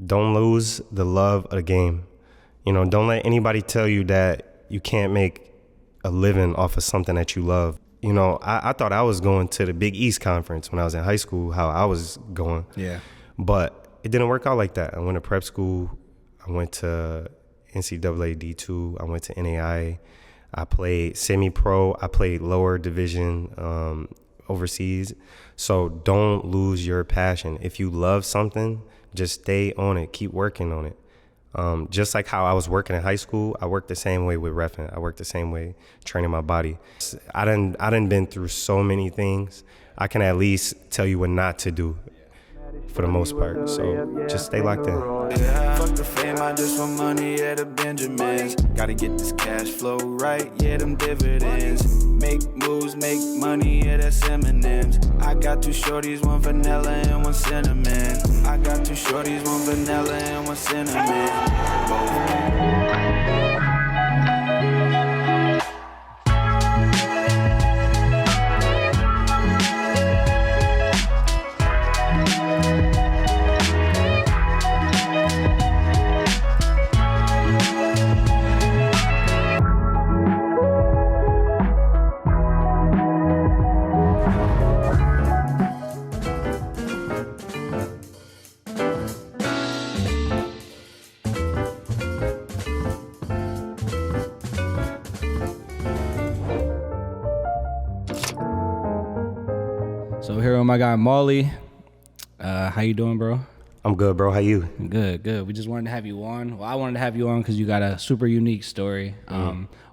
don't lose the love of the game. Don't let anybody tell you that you can't make a living off of something that you love. I thought I was going to the Big East Conference when I was in high school, how I was going. Yeah. But it didn't work out like that. I went to prep school. I went to NCAA D2. I went to NAIA. I played semi-pro. I played lower division overseas. So don't lose your passion. If you love something, just stay on it. Keep working on it. Just like how I was working in high school, I worked the same way with reffing. I worked the same way training my body. I done been through so many things. I can at least tell you what not to do for the most part. So just stay locked in. Fuck the fame, I just want money at the Benjamins. Gotta get this cash flow right, yeah, them dividends. Make moves, make money, yeah, that's M&M's. I got two shorties, one vanilla and one cinnamon. I got two shorties, one vanilla and one cinnamon. So here with my guy Molly. How you doing, bro? I'm good, bro. How you? Good. We just wanted to have you on. Well, I wanted to have you on because you got a super unique story.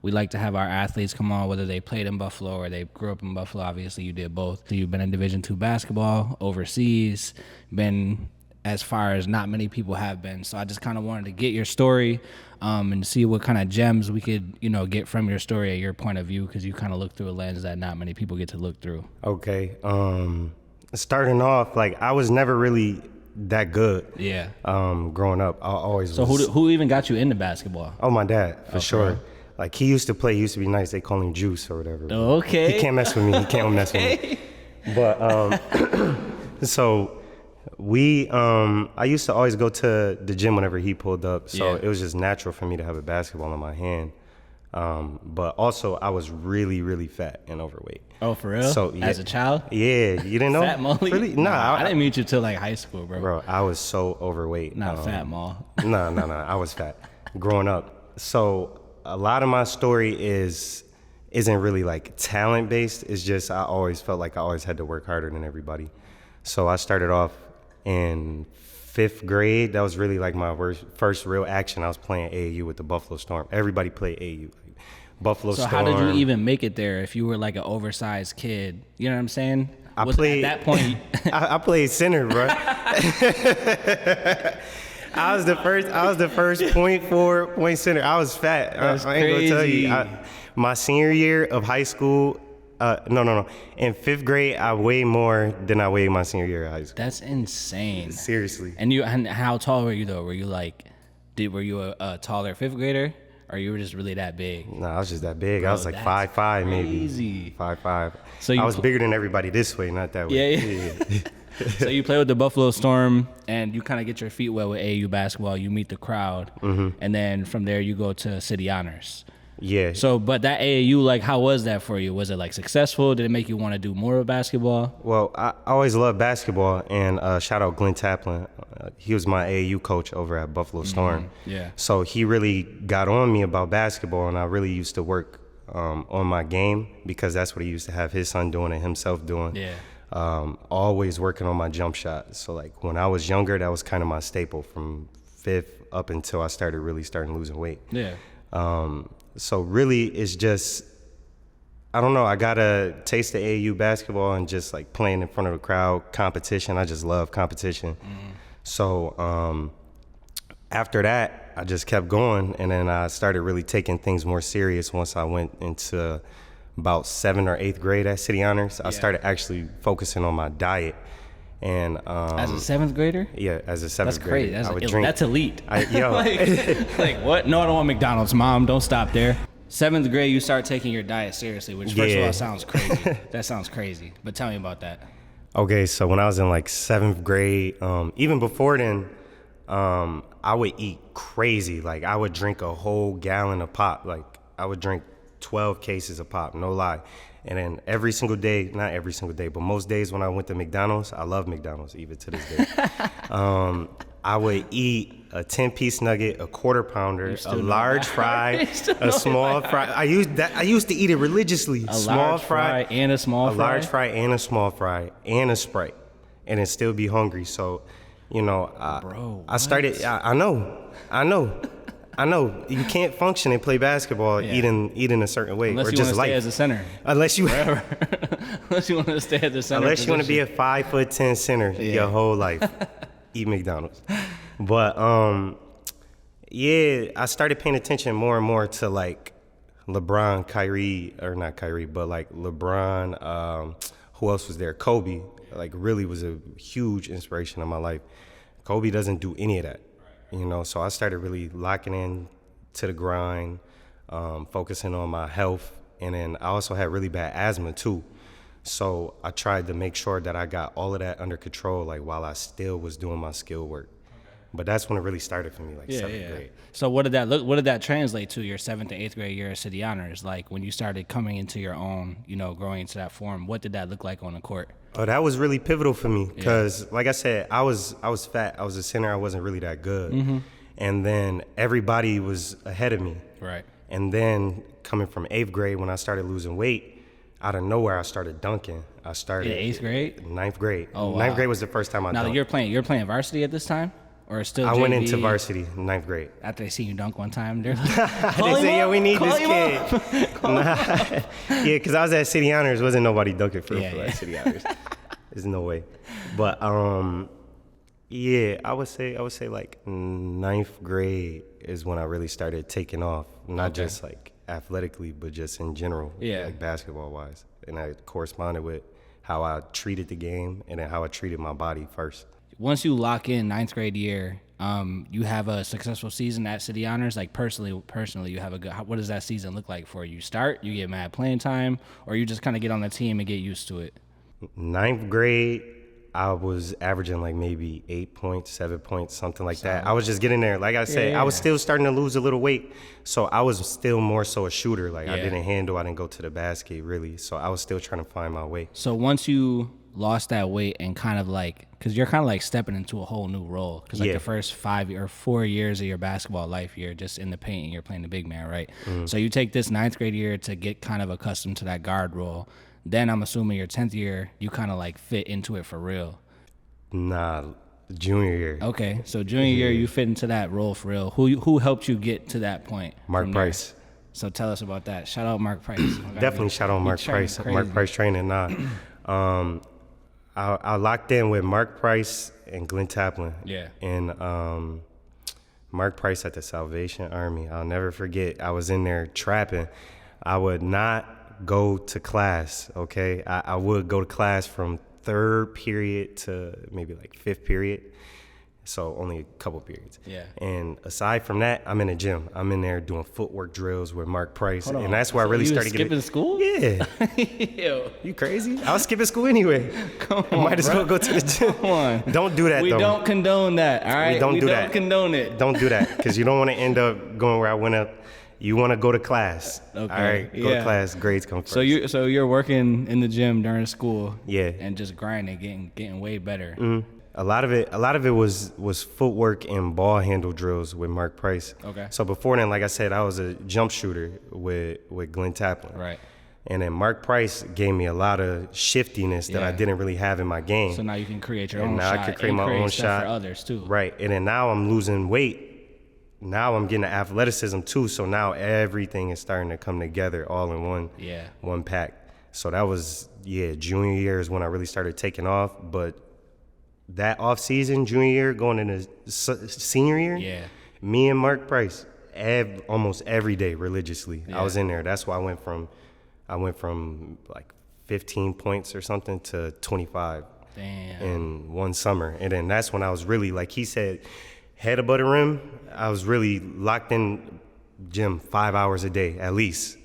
We like to have our athletes come on, whether they played in Buffalo or they grew up in Buffalo. Obviously, you did both. So you've been in Division II basketball, overseas, been as far as not many people have been. So I just kind of wanted to get your story and see what kind of gems we could, get from your story at your point of view, because you kind of look through a lens that not many people get to look through. Okay. Starting off, I was never really that good. Yeah. Growing up, I always So was. who even got you into basketball? Oh, my dad, for sure. He used to play, he used to be nice. They call him Juice or whatever. Okay. He can't mess with me. He can't mess with me. But, so I used to always go to the gym whenever he pulled up. So it was just natural for me to have a basketball in my hand. But also I was really, really fat and overweight. Oh, for real? So yeah, as a child? Yeah, you didn't know? Fat Molly? Really? Nah, I didn't meet you till high school, bro. Bro, I was so overweight. Not fat, Maul. No, I was fat growing up. So a lot of my story isn't really talent based. It's just I always felt like I always had to work harder than everybody. So I started off in 5th grade. That was really my first real action. I was playing AAU with the Buffalo Storm. Everybody played AAU. Buffalo Storm. So how did you even make it there if you were an oversized kid? You know what I'm saying? I played at that point. I played center, bro. I was the first point center. I was fat. I ain't gonna tell you. My senior year of high school, no. In 5th grade, I weighed more than I weighed my senior year of high school. That's insane. Seriously. And how tall were you though? Were you were you a taller 5th grader? Or you were just really that big? No, I was just that big. Bro, I was 5'5", crazy. maybe. 5'5". So I was bigger than everybody this way, not that way. Yeah. So you play with the Buffalo Storm, and you kind of get your feet wet with AAU basketball. You meet the crowd, and then from there you go to City Honors. Yeah. So, but that AAU, how was that for you? Was it successful? Did it make you want to do more of basketball? Well, I always loved basketball, and shout out Glenn Taplin. He was my AAU coach over at Buffalo Storm. Yeah. So he really got on me about basketball, and I really used to work on my game because that's what he used to have his son doing and himself doing. Yeah. Always working on my jump shot. So when I was younger, that was kind of my staple from 5th up until I started losing weight. Yeah. So really, it's just, I don't know, I got a taste of AAU basketball and just playing in front of the crowd, competition. I just love competition. So after that, I just kept going, and then I started really taking things more serious once I went into about 7th or 8th grade at City Honors. I started actually focusing on my diet. And as a 7th grader? Yeah, as a 7th grader. That's crazy. Drink. That's elite. Yo. What? No, I don't want McDonald's, Mom. Don't stop there. 7th grade, you start taking your diet seriously, which first of all sounds crazy. That sounds crazy. But tell me about that. Okay, so when I was in 7th grade, even before then, I would eat crazy. Like, I would drink a whole gallon of pop. Like, I would drink 12 cases of pop, no lie. And then every single day, not every single day, but most days when I went to McDonald's, I love McDonald's even to this day. I would eat a 10-piece nugget, a quarter pounder, a large fry, a small fry. I used to eat it religiously. A large fry and a small fry? A large fry and a small fry and a Sprite, and then still be hungry. So, you know, I started. I know. You can't function and play basketball eating a certain way, unless or you just want to stay life. as a center. Unless you unless you want to stay at the center. Unless you want to be a 5'10" center your whole life. Eat McDonald's. But I started paying attention more and more to like LeBron, Kyrie, or not Kyrie, but like LeBron. Who else was there? Kobe. Like, really was a huge inspiration in my life. Kobe doesn't do any of that, you know. So I started really locking in to the grind, focusing on my health, and then I also had really bad asthma too. So I tried to make sure that I got all of that under control, like while I still was doing my skill work. But that's when it really started for me, like seventh grade. So what did that look? What did that translate to your 7th and 8th grade year at City Honors? Like when you started coming into your own, you know, growing into that form. What did that look like on the court? Oh, that was really pivotal for me because, like I said, I was fat. I was a center. I wasn't really that good, and then everybody was ahead of me. Right. And then coming from 8th grade, when I started losing weight, out of nowhere, I started dunking. I started in 8th grade? 9th grade. Oh, wow. 9th grade was the first time I dunked. Now you're playing varsity at this time, or still? I JV? went into varsity in 9th grade. After they see you dunk one time, they're like, they say, "Yeah, we need this kid." Yeah, because I was at City Honors, wasn't nobody dunking for at City Honors. There's no way. But I would say like 9th grade is when I really started taking off, not just like athletically, but just in general, like basketball wise. And that corresponded with how I treated the game and then how I treated my body first. Once you lock in 9th grade year, you have a successful season at City Honors. Like personally, you have a good. What does that season look like for you? You start, you get mad playing time, or you just kind of get on the team and get used to it? 9th grade, I was averaging like maybe 8 points, 7 points, something like that. I was just getting there. Like I said, I was still starting to lose a little weight. So I was still more so a shooter. Like I didn't go to the basket really. So I was still trying to find my way. So once you lost that weight and kind of like, because you're kind of like stepping into a whole new role. Because like the first 5 or 4 years of your basketball life, you're just in the paint and you're playing the big man, right? So you take this 9th grade year to get kind of accustomed to that guard role. Then I'm assuming your 10th year, you kind of like fit into it for real. Nah, junior year. Okay, so junior year, you fit into that role for real. Who helped you get to that point? Mark Price. So tell us about that. Shout out Mark Price. Definitely shout out Mark Price. Crazy. Mark Price training. I locked in with Mark Price and Glenn Taplin. Yeah. And Mark Price at the Salvation Army. I'll never forget. I was in there trapping. I would not go to class, okay? I would go to class from 3rd period to maybe like 5th period. So only a couple periods. Yeah. And aside from that, I'm in the gym. I'm in there doing footwork drills with Mark Price. And that's where I really started getting... skipping school? Yeah. Ew. You crazy? I was skipping school anyway. Come on, might as well go to the gym. Come on. Don't do that, We don't condone that, all right? We don't don't condone it. Don't do that, because you don't want to end up going where I went up. You want to go to class. Okay. All right, go to class. Grades come first. So you're working in the gym during school. Yeah. And just grinding, getting way better. Mm-hmm. A lot of it was footwork and ball handle drills with Mark Price. Okay. So before then, like I said, I was a jump shooter with Glenn Taplin. Right. And then Mark Price gave me a lot of shiftiness that I didn't really have in my game. So now you can create your and own now shot. I can create my own shot for others too. Right. And then now I'm losing weight. Now I'm getting the athleticism too. So now everything is starting to come together all in one pack. So that was junior year is when I really started taking off. But that off season, junior year, going into senior year, me and Mark Price almost every day religiously. I was in there. That's why I went from like 15 points or something to 25 in one summer. And then that's when I was really, like he said, head above the rim. I was really locked in gym 5 hours a day at least.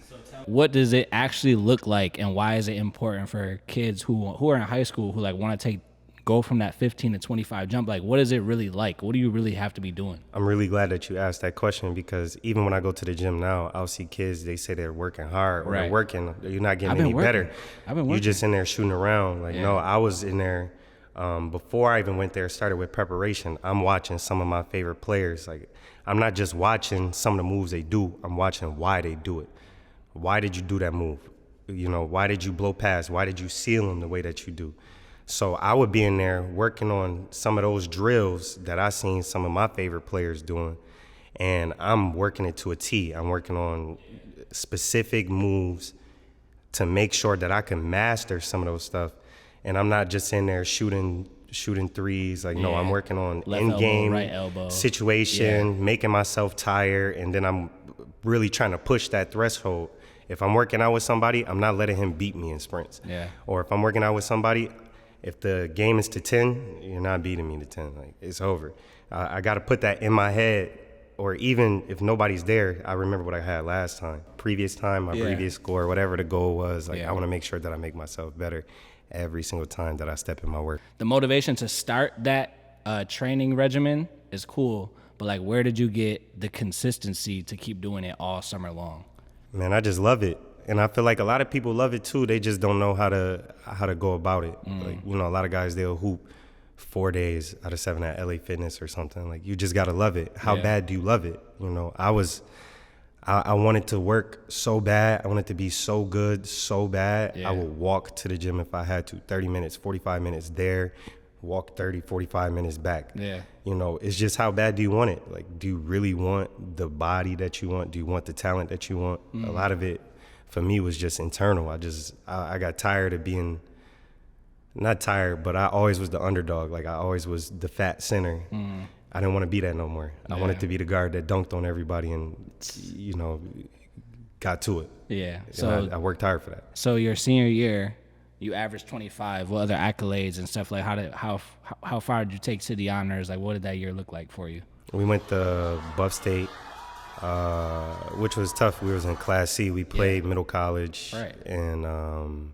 What does it actually look like, and why is it important for kids who are in high school who like want to take go from that 15 to 25 jump? Like, what is it really like? What do you really have to be doing? I'm really glad that you asked that question, because even when I go to the gym now, I'll see kids, they say they're working hard or they're working. You're not getting any better. You're just in there shooting around. Like, no, I was in there before I even went there, started with preparation. I'm watching some of my favorite players. Like, I'm not just watching some of the moves they do. I'm watching why they do it. Why did you do that move? You know, why did you blow past? Why did you seal them the way that you do? So I would be in there working on some of those drills that I seen some of my favorite players doing, and I'm working it to a T. I'm working on specific moves to make sure that I can master some of those stuff. And I'm not just in there shooting threes. Like, no, I'm working on in-game right situation, making myself tired, and then I'm really trying to push that threshold. If I'm working out with somebody, I'm not letting him beat me in sprints. Yeah. Or if I'm working out with somebody, if the game is to 10, you're not beating me to 10. Like, it's over. I got to put that in my head, or even if nobody's there, I remember what I had last time. Previous time, my previous score, whatever the goal was. Like, I want to make sure that I make myself better every single time that I step in my work. The motivation to start that training regimen is cool, but like, where did you get the consistency to keep doing it all summer long? Man, I just love it. And I feel like a lot of people love it too. They just don't know how to go about it. Like, you know, a lot of guys, they'll hoop 4 days out of 7 at LA Fitness or something. Like, you just got to love it. How bad do you love it? You know, I wanted to work so bad. I wanted to be so good, so bad. I would walk to the gym if I had to, 30 minutes, 45 minutes there, walk 30, 45 minutes back. Yeah. You know, it's just how bad do you want it? Like, do you really want the body that you want? Do you want the talent that you want? A lot of it, for me, was just internal. I got tired of being, not tired, but I always was the underdog. Like, I always was the fat center. I didn't want to be that no more. I wanted to be the guard that dunked on everybody and, you know, got to it. Yeah. So I worked hard for that. So your senior year, you averaged 25. What other accolades and stuff, like how far did you take city honors? Like, what did that year look like for you? We went to Buff State, which was tough. We was in Class C. We played Middle College. Right. And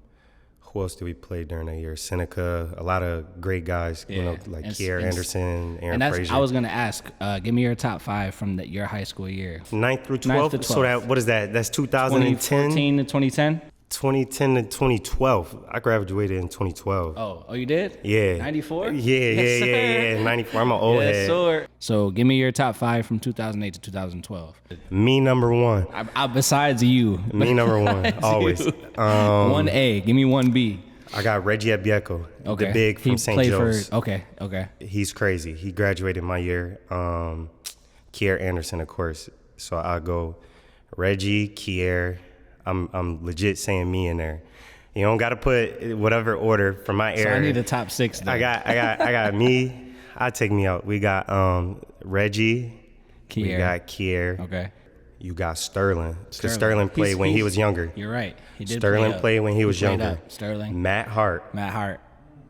who else did we play during that year? Seneca, a lot of great guys, you know, like Kier Anderson, Aaron Frazier. I was going to ask, give me your top 5 from your high school year. 9th through 12th? So what is that? That's 2010? 2014 to 2010? 2010 to 2012. I graduated in 2012. Oh, you did? Yeah. 94? Yeah. 94. I'm an old head. Sir. So give me your top 5 from 2008 to 2012. Me number 1. Besides you. Me number 1, always. 1A. Give me 1B. I got Reggie Abieko, the big from St. Joe's. Okay. He's crazy. He graduated my year. Kier Anderson, of course. So I'll go Reggie, Kier. I'm legit saying me in there. You don't got to put whatever order from my era. So I need the top 6. Though. I got me. I take me out. We got Reggie. Kier. We got Kier. Okay. You got Sterling. Because Sterling played when he was younger. You're right. He did. Sterling played when he was younger. Sterling. Matt Hart.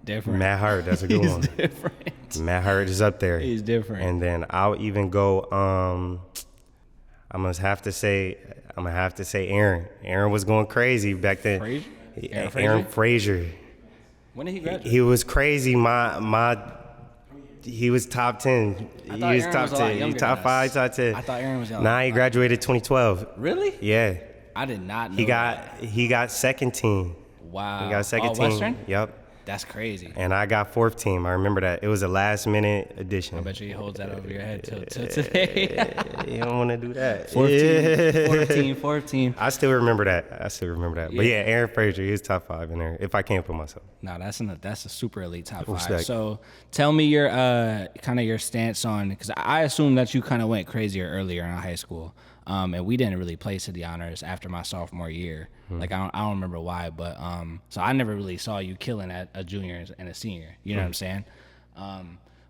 Different. Matt Hart. That's a good one. Different. Matt Hart is up there. He's different. And then I'll even go. I'm gonna have to say Aaron. Aaron was going crazy back then. Frazier? Aaron Frazier. When did he graduate? He was crazy. He was top 10. He was top 10. He top 5, top 10. I thought Aaron was young. Nah, he graduated 2012. Really? Yeah. I did not know. He got second team. Wow. He got second team. Western? Yep. That's crazy. And I got 4th team. I remember that. It was a last minute addition. I bet you he holds that over your head till today. You don't want to do that. 4th team. I still remember that. Yeah. But yeah, Aaron Frazier, he's top 5 in there, if I can't put myself. No, that's a super elite top 5. Respect. So tell me your kind of your stance on, because I assume that you kind of went crazier earlier in high school. And we didn't really play city honors after my sophomore year. Like, I don't remember why, but so I never really saw you killing at a junior and a senior. You know what I'm saying?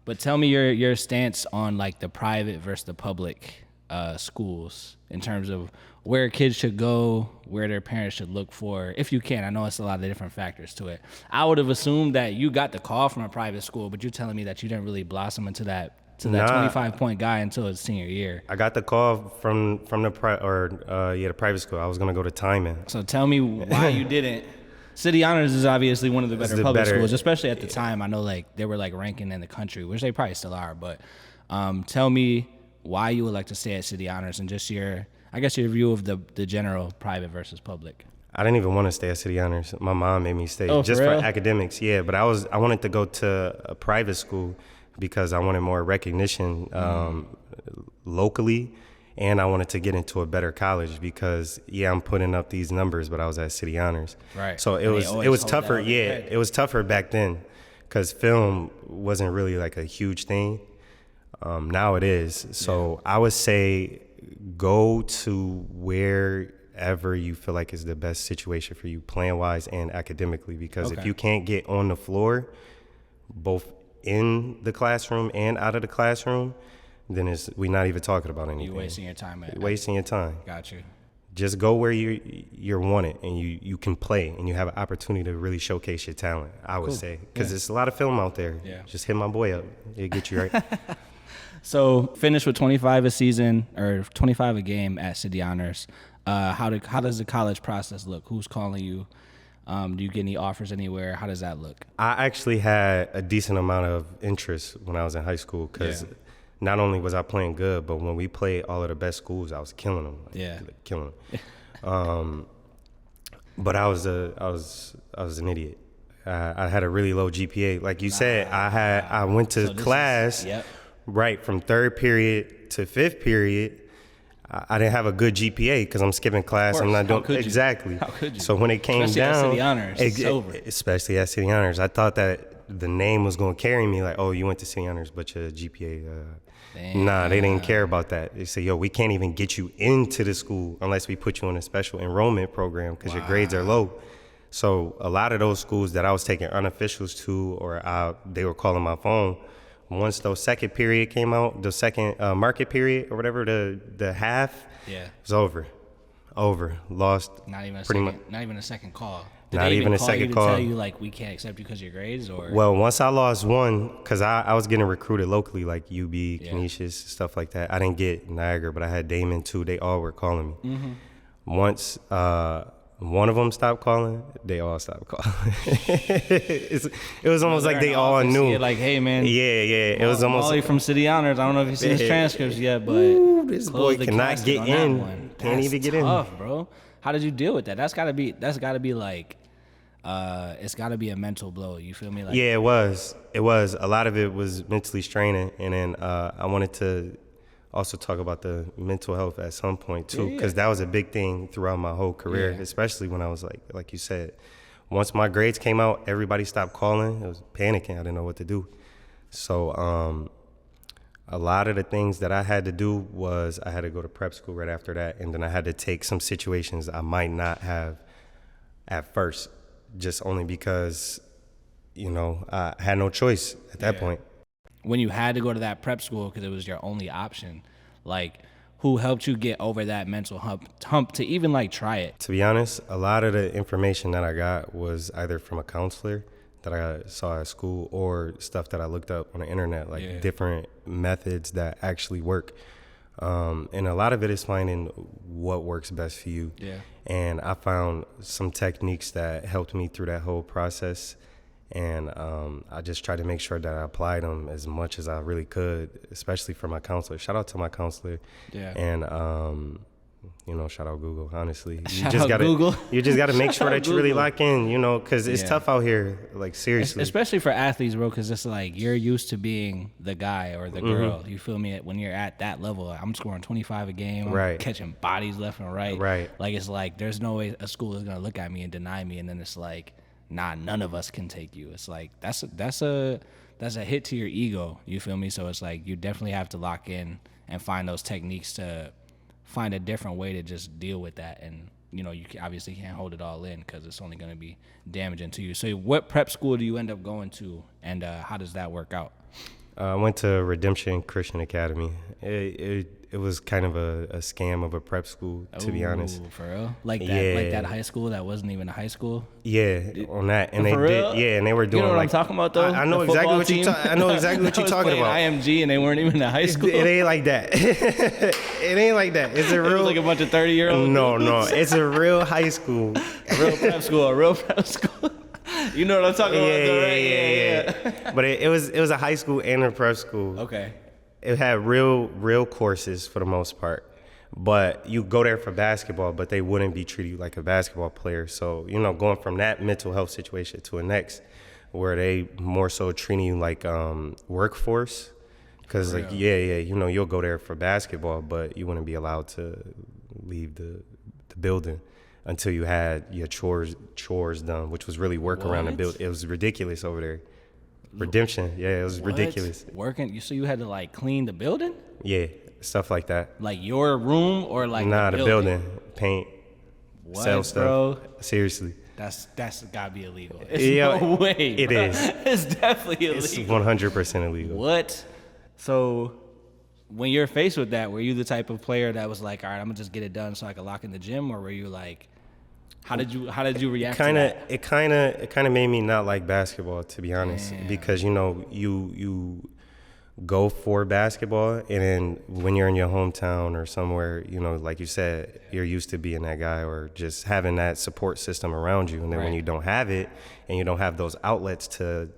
But tell me your stance on, like, the private versus the public schools in terms of where kids should go, where their parents should look for, if you can. I know it's a lot of different factors to it. I would have assumed that you got the call from a private school, but you're telling me that you didn't really blossom into that 25-point guy until his senior year. I got the call from the private school. I was gonna go to Timon. So tell me why you didn't. City Honors is obviously one of the better public schools, especially at the yeah. time. I know like they were like ranking in the country, which they probably still are. But tell me why you would like to stay at City Honors and just your view of the general private versus public. I didn't even want to stay at City Honors. My mom made me stay just for for real? academics. Yeah, but I wanted to go to a private school because I wanted more recognition locally, and I wanted to get into a better college because I'm putting up these numbers, but I was at City Honors. Right. So it was tougher. Yeah, it was tougher back then because film wasn't really like a huge thing. Now it is. So I would say go to wherever you feel like is the best situation for you, playing wise and academically. Because if you can't get on the floor, both in the classroom and out of the classroom, then we're not even talking about anything. You wasting your time. Wasting your time. Got you. Just go where you're wanted and you can play and you have an opportunity to really showcase your talent. I would say because there's a lot of film out there. Yeah. Just hit my boy up. It'll get you right. So finish with 25 a season or 25 a game at City Honors. How does the college process look? Who's calling you? Do you get any offers anywhere? How does that look? I actually had a decent amount of interest when I was in high school because not only was I playing good, but when we played all of the best schools, I was killing them. Killing them. But I was an idiot. I had a really low GPA. Like you said, I went to class right from third period to fifth period. I didn't have a good GPA because I'm skipping class. I'm not doing exactly. How could you? So when it came Especially down, at City Honors, it's over. Especially at City Honors, I thought that the name was going to carry me. Like, oh, you went to City Honors, but your GPA. Nah, they didn't care about that. They say, yo, we can't even get you into the school unless we put you in a special enrollment program because your grades are low. So a lot of those schools that I was taking unofficials to, or they were calling my phone. Once the second period came out, the second market period or whatever, the half, it was over. Lost. Not even a second call. Not even a second call. Tell you like we can't accept you because of your grades, or well, once I lost one, because I was getting recruited locally, like UB, Canisius, stuff like that. I didn't get Niagara, but I had Damon too. They all were calling me. Mm-hmm. Once one of them stopped calling, they all stopped calling. It was almost like they all knew. Like, hey man, it was almost Molly from City Honors. I don't know if you've seen his transcripts yet, but this boy cannot get in. Can't even get in. Tough, bro. How did you deal with that? That's gotta be like. It's got to be a mental blow. You feel me? Like, yeah, it was. A lot of it was mentally straining, and then I wanted to also talk about the mental health at some point too, because that was a big thing throughout my whole career, especially when I was like you said, once my grades came out, everybody stopped calling. It was panicking. I didn't know what to do. So a lot of the things that I had to do was I had to go to prep school right after that, and then I had to take some situations I might not have at first. Just only because, I had no choice at that point. When you had to go to that prep school because it was your only option, like, who helped you get over that mental hump to even, like, try it? To be honest, a lot of the information that I got was either from a counselor that I saw at school or stuff that I looked up on the internet, like different methods that actually work. And a lot of it is finding what works best for you. Yeah. And I found some techniques that helped me through that whole process. And I just tried to make sure that I applied them as much as I really could, especially for my counselor. Shout out to my counselor. Yeah. And, shout out Google, honestly. You just gotta make sure that you really lock in, because it's tough out here, like, seriously. Especially for athletes, bro, because it's like you're used to being the guy or the girl. You feel me? When you're at that level, I'm scoring 25 a game. I'm catching bodies left and right. Right. Like, it's like there's no way a school is going to look at me and deny me, and then it's like, nah, none of us can take you. It's like that's a hit to your ego. You feel me? So it's like you definitely have to lock in and find those techniques to find a different way to just deal with that. And, you obviously can't hold it all in because it's only going to be damaging to you. So what prep school do you end up going to, and how does that work out? I went to Redemption Christian Academy. It was kind of a scam of a prep school, to be honest. For real? Like that, Yeah. like that high school that wasn't even a high school? Yeah, on that, and they For real? did. Yeah, and they were doing. You know what like, I'm talking about, though? I know The exactly football what you. team? I know exactly what you're That was talking playing about. IMG and they weren't even in high school. It ain't like that. It ain't like that. It's a It was real. like a bunch of 30-year-olds. No. It's a real high school. A real prep school. You know what I'm talking about, though, right? Yeah. But it was a high school and a prep school. Okay. It had real courses for the most part. But you go there for basketball, but they wouldn't be treating you like a basketball player. So, going from that mental health situation to a next where they more so treating you like workforce. Because, you'll go there for basketball, but you wouldn't be allowed to leave the building until you had your chores done, which was really work around the building. It was ridiculous over there. Redemption, it was ridiculous. Working, so you had to like clean the building? Yeah, stuff like that. Like your room or like the building, paint, what, sell stuff. Bro? Seriously. That's gotta be illegal. It's no way. It bro. is. It's definitely illegal. It's 100% illegal. What? So when you're faced with that, were you the type of player that was like, all right, I'm gonna just get it done so I can lock in the gym, or were you like, how did you react to that? It kind of made me not like basketball, to be honest. Damn. Because you go for basketball, and then when you're in your hometown or somewhere, like you said, you're used to being that guy or just having that support system around you, and then when you don't have it and you don't have those outlets to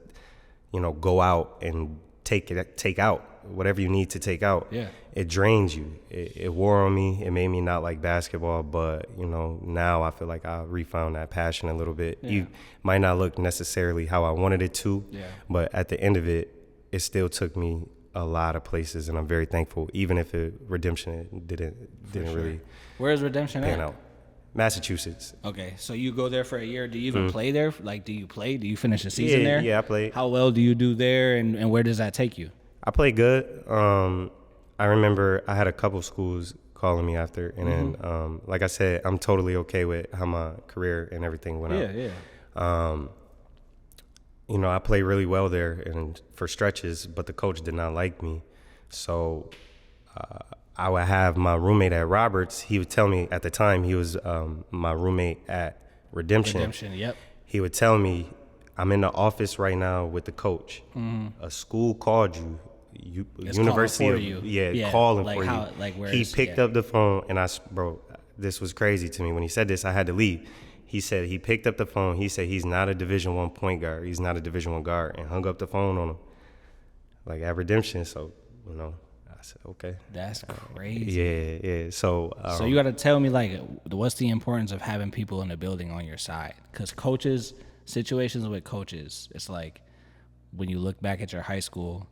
go out and take out whatever you need to take out, it drains you. It wore on me. It made me not like basketball, but now I feel like I refound that passion a little bit. You might not look necessarily how I wanted it to, but at the end of it, it still took me a lot of places, and I'm very thankful, even if Redemption didn't really. Where's Redemption pan at? out. Massachusetts. Okay, so you go there for a year. Do you even play there? Like, do you play? Do you finish the season there? Yeah, I played. How well do you do there, and where does that take you? I played good. I remember I had a couple schools calling me after, and then, like I said, I'm totally okay with how my career and everything went out. I played really well there and for stretches, but the coach did not like me. So I would have my roommate at Roberts. He would tell me at the time, he was my roommate at Redemption. Yep. He would tell me, I'm in the office right now with the coach. A school called you. University calling for you. Calling like for how, you. Like where He picked up the phone, and bro, this was crazy to me. When he said this, I had to leave. He said he picked up the phone. He said he's not a Division I point guard. He's not a Division I guard, and hung up the phone on him, like at Redemption. So, I said, okay. That's crazy. Yeah. So you got to tell me, like, what's the importance of having people in the building on your side? Because situations with coaches, it's like when you look back at your high school,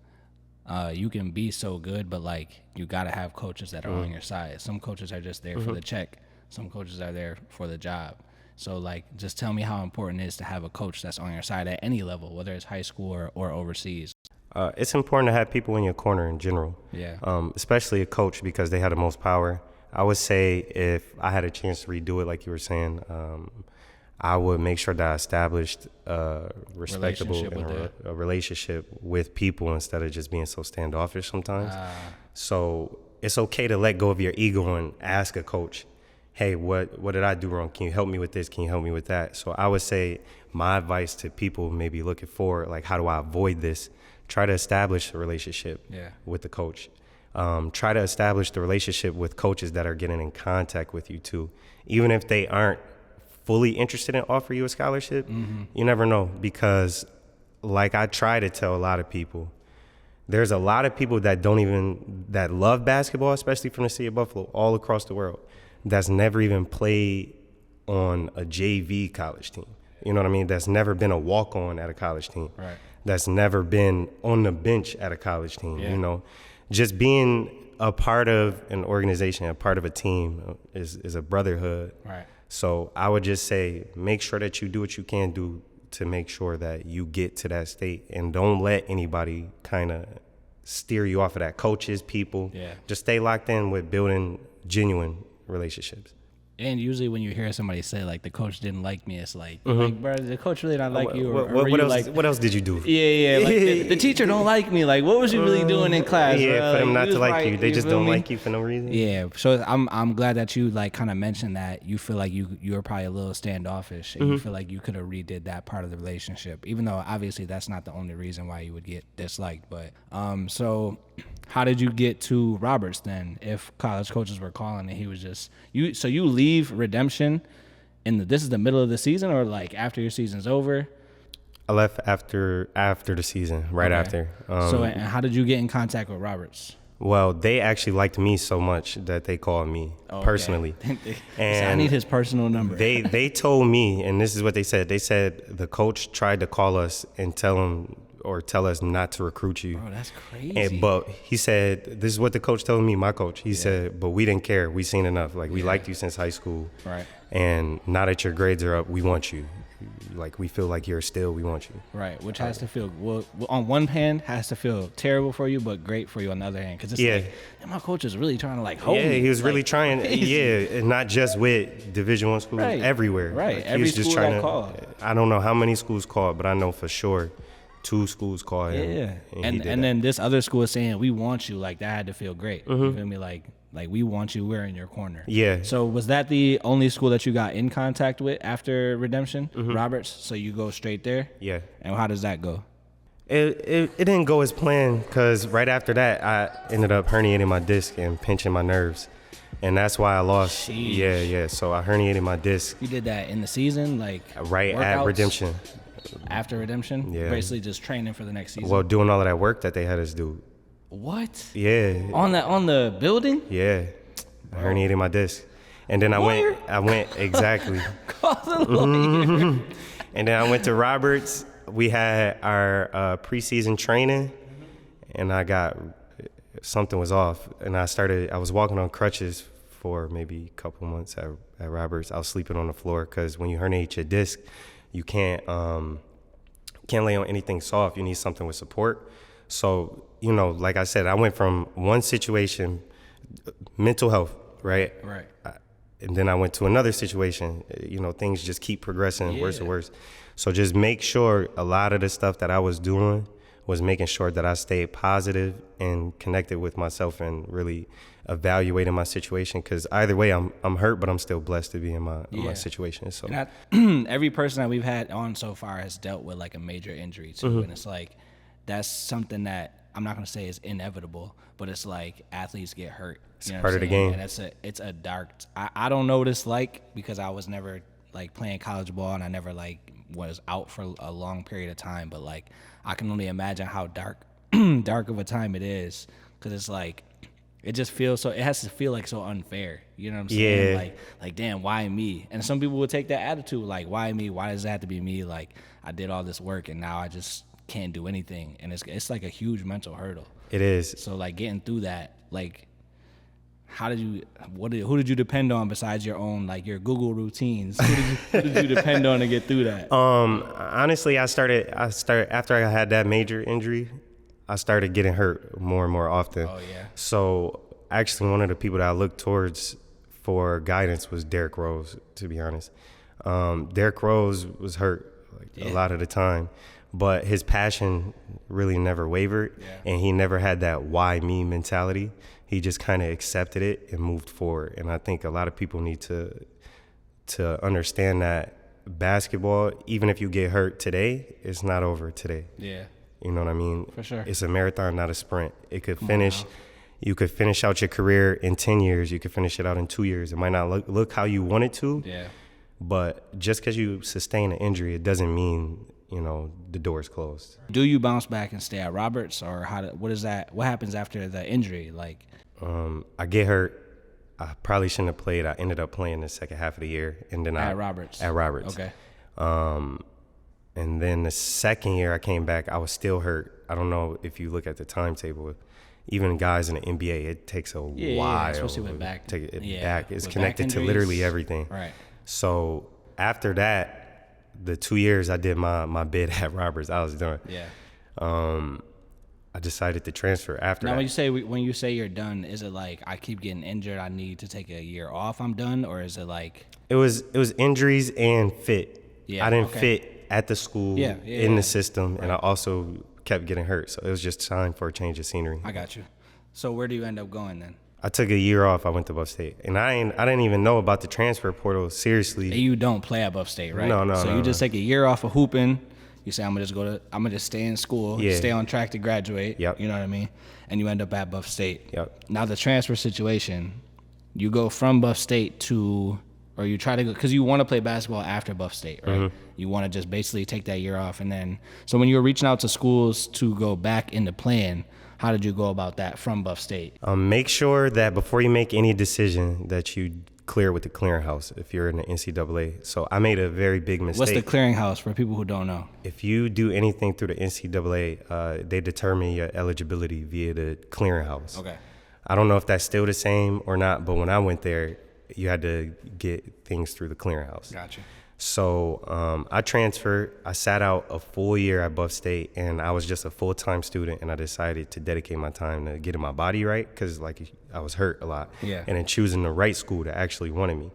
you can be so good, but like you got to have coaches that are on your side. Some coaches are just there for the check. Some coaches are there for the job. So like, just tell me how important it is to have a coach that's on your side at any level, whether it's high school or overseas. It's important to have people in your corner in general. Yeah. Especially a coach, because they have the most power. I would say if I had a chance to redo it, like you were saying, I would make sure that I established a respectable a relationship with people instead of just being so standoffish sometimes. So it's okay to let go of your ego and ask a coach, hey, what did I do wrong? Can you help me with this? Can you help me with that? So I would say my advice to people maybe looking forward, like, how do I avoid this? Try to establish a relationship with the coach. Try to establish the relationship with coaches that are getting in contact with you too. Even if they aren't fully interested in offering you a scholarship, you never know, because like I try to tell a lot of people, there's a lot of people that that love basketball, especially from the city of Buffalo, all across the world, that's never even played on a JV college team. You know what I mean? That's never been a walk-on at a college team. Right. That's never been on the bench at a college team. Just being a part of an organization, a part of a team is a brotherhood. Right. So I would just say, make sure that you do what you can do to make sure that you get to that state, and don't let anybody kind of steer you off of that. Coaches, people, just stay locked in with building genuine relationships. And usually when you hear somebody say like the coach didn't like me, it's like, bro, the coach really not like you. What else did you do? Yeah. Like the teacher don't like me. Like, what was you really doing in class? Yeah, bro? for them not to like right, you. They just don't me? like you for no reason. Yeah. So I'm glad that you like kind of mentioned that you feel like you were probably a little standoffish and you feel like you could have redid that part of the relationship, even though obviously that's not the only reason why you would get disliked. But so how did you get to Roberts then? If college coaches were calling and he was just you, so you leave Redemption this is the middle of the season or like after your season's over? I left after the season, right after. So and how did you get in contact with Roberts? Well, they actually liked me so much that they called me personally. And I need his personal number. They told me, and this is what they said. They said the coach tried to call us and tell us not to recruit you. Bro, that's crazy. But he said, this is what the coach told me, my coach. He said, but we didn't care. We seen enough. Like, we liked you since high school. Right. And now that your grades are up, we want you. Like, we feel like you're still, we want you. Right, which has to feel, well, on one hand, has to feel terrible for you, but great for you on the other hand. Because it's like, my coach is really trying to, like, hold me. He was really trying, and not just with Division I schools, everywhere. Right, like, every school that called. I don't know how many schools called, but I know for sure 2 schools called him. Yeah, and then this other school is saying, we want you. Like, that had to feel great. You feel me? Like we want you, we're in your corner. Yeah. So was that the only school that you got in contact with after Redemption, Roberts? So you go straight there? Yeah. And how does that go? It didn't go as planned because right after that, I ended up herniating my disc and pinching my nerves. And that's why I lost. Sheesh. Yeah. So I herniated my disc. You did that in the season? Like right workouts? At Redemption. After Redemption? Yeah. Basically just training for the next season? Well, doing all of that work that they had us do. What? Yeah. On the building? Yeah. I herniated my disc. And then I went exactly. Call the lawyer. And then I went to Roberts. We had our preseason training and something was off. And I was walking on crutches for maybe a couple months at Roberts. I was sleeping on the floor because when you herniate your disc, you can't lay on anything soft. You need something with support. So, like I said, I went from one situation, mental health, right? Right. And then I went to another situation. Things just keep progressing worse and worse. So just make sure a lot of the stuff that I was doing was making sure that I stayed positive and connected with myself and really evaluating my situation. Because either way, I'm hurt, but I'm still blessed to be in my situation. So every person that we've had on so far has dealt with like a major injury too, and it's like that's something that I'm not gonna say is inevitable, but it's like athletes get hurt. It's part of the game. And it's a dark. I don't know what it's like because I was never like playing college ball and I never like was out for a long period of time. But like I can only imagine how dark of a time it is because it's like it just feels so. It has to feel like so unfair. You know what I'm saying? Yeah. Like damn, why me? And some people would take that attitude like, why me? Why does it have to be me? Like I did all this work and now I just can't do anything. And it's like a huge mental hurdle. It is. So like getting through that, like who did you depend on besides your own, like your Google routines? Who did you depend on to get through that? Honestly, I started after I had that major injury, I started getting hurt more and more often. Oh yeah. So actually one of the people that I looked towards for guidance was Derrick Rose, to be honest. Derrick Rose was hurt a lot of the time, but his passion really never wavered, and he never had that why me mentality. He just kind of accepted it and moved forward. And I think a lot of people need to understand that basketball, even if you get hurt today, it's not over today. Yeah. You know what I mean? For sure. It's a marathon, not a sprint. It could finish. You could finish out your career in 10 years. You could finish it out in 2 years. It might not look how you want it to. Yeah. But just because you sustain an injury, it doesn't mean, the door is closed. Do you bounce back and stay at Roberts, or what is that? What happens after the injury? Like, I get hurt. I probably shouldn't have played. I ended up playing the second half of the year, and then at Roberts. Okay. And then the second year I came back, I was still hurt. I don't know if you look at the timetable. Even guys in the NBA, it takes a while. Yeah, especially with back. Back. It's connected to literally everything. Right. So after that, the 2 years I did my bid at Roberts, I was done. Yeah. I decided to transfer after Now, that. when you say you're done, is it like I keep getting injured, I need to take a year off, I'm done, or is it like It was injuries and fit. Yeah, I didn't okay. fit at the school in the system, and I also kept getting hurt. So it was just time for a change of scenery. I got you. So where do you end up going then? I took a year off. I went to Buff State, and I didn't even know about the transfer portal. Seriously, You don't play at Buff State, right? No. So you just take a year off of hooping. You say I'm gonna just stay in school, Yeah. stay on track to graduate. Yep. You know what I mean? And you end up at Buff State. Yep. Now the transfer situation, you go from Buff State to, or you try to go because you want to play basketball after Buff State, right? Mm-hmm. You want to just basically take that year off, and then so when you were reaching out to schools to go back into playing, how did you go about that from Buff State? make sure that before you make any decision that you clear with the clearinghouse if you're in the NCAA. So I made a very big mistake. What's the clearinghouse for people who don't know? If you do anything through the NCAA, they determine your eligibility via the clearinghouse. Okay. I don't know if that's still the same or not, but when I went there, you had to get things through the clearinghouse. Gotcha. So I transferred. I sat out a full year at Buff State, and I was just a full-time student, and I decided to dedicate my time to getting my body right because, like, I was hurt a lot. Yeah. And then choosing the right school that actually wanted me,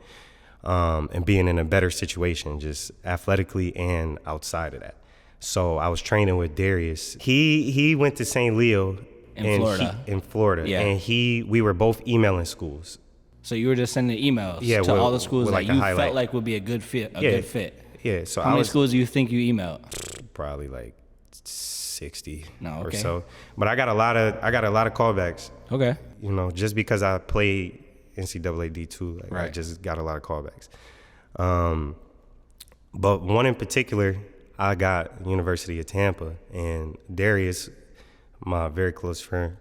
and being in a better situation just athletically and outside of that. So I was training with Darius. He went to St. Leo In Florida. in Florida. Yeah. And we were both emailing schools. So you were just sending emails Yeah, to with- all the schools with, that like, a you highlight. felt like would be a good fit. Good fit. Yeah. So How I many was schools do you think you emailed? probably like 60 No, or okay. so. But I got a lot of callbacks. Okay. You know, just because I played NCAA D2, like, I Right. just got a lot of callbacks. But one in particular, I got University of Tampa, and Darius, my very close friend,